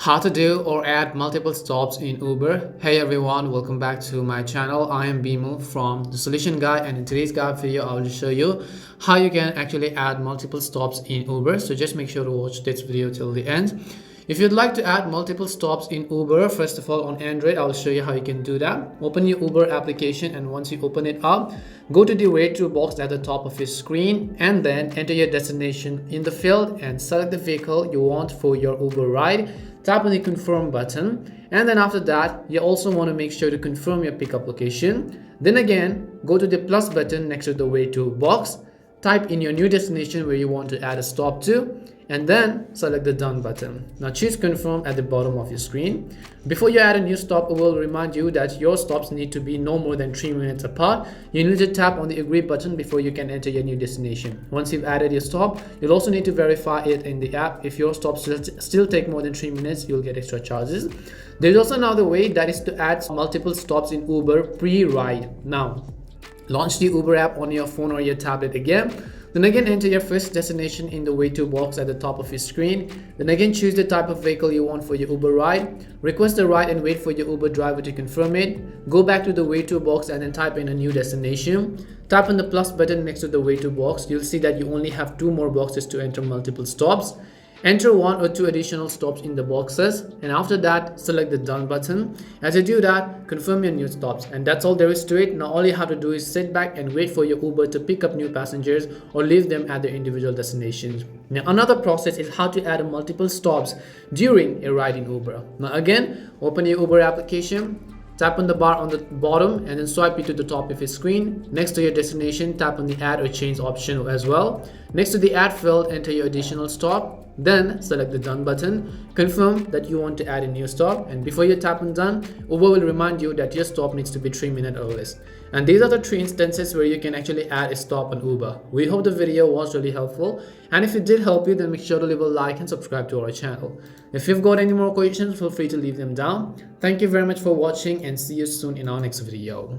How to do or add multiple stops in Uber. Hey everyone, welcome back to my channel. I am Bimu from The Solution Guide, and in today's guide video I will show you how you can actually add multiple stops in Uber. So just make sure to watch this video till the end. If you'd like to add multiple stops in Uber, first of all on Android, I'll show you how you can do that. Open your Uber application, and once you open it up, go to the where to box at the top of your screen and then enter your destination in the field and select the vehicle you want for your Uber ride. Tap on the confirm button, and then after that you also want to make sure to confirm your pickup location. Then again, go to the plus button next to the where to box, type in your new destination where you want to add a stop to, and then select the done button. Now choose confirm at the bottom of your screen. Before you add a new stop, it will remind you that your stops need to be no more than 3 minutes apart. You need to tap on the agree button before you can enter your new destination. Once you've added your stop, you'll also need to verify it in the app. If your stops still take more than 3 minutes, you'll get extra charges. There's also another way, that is to add multiple stops in Uber pre-ride. Now launch the Uber app on your phone or your tablet again. Then again, enter your first destination in the where to box at the top of your screen. Then again, choose the type of vehicle you want for your Uber ride. Request the ride and wait for your Uber driver to confirm it. Go back to the where to box and then type in a new destination. Tap on the plus button next to the where to box. You'll see that you only have 2 more boxes to enter multiple stops. Enter 1 or 2 additional stops in the boxes, and after that select the done button. As you do that, confirm your new stops, and that's all there is to it. Now all you have to do is sit back and wait for your Uber to pick up new passengers or leave them at their individual destinations. Now another process is how to add multiple stops during a ride in Uber. Now again, open your Uber application. Tap on the bar on the bottom and then swipe it to the top of your screen. Next to your destination, tap on the add or change option as well. Next to the add field, enter your additional stop. Then select the done button. Confirm that you want to add a new stop, and before you tap on done, Uber will remind you that your stop needs to be 3 minutes or less. And these are the 3 instances where you can actually add a stop on Uber. We hope the video was really helpful, and if it did help you, then make sure to leave a like and subscribe to our channel. If you've got any more questions, feel free to leave them down. Thank you very much for watching, and see you soon in our next video.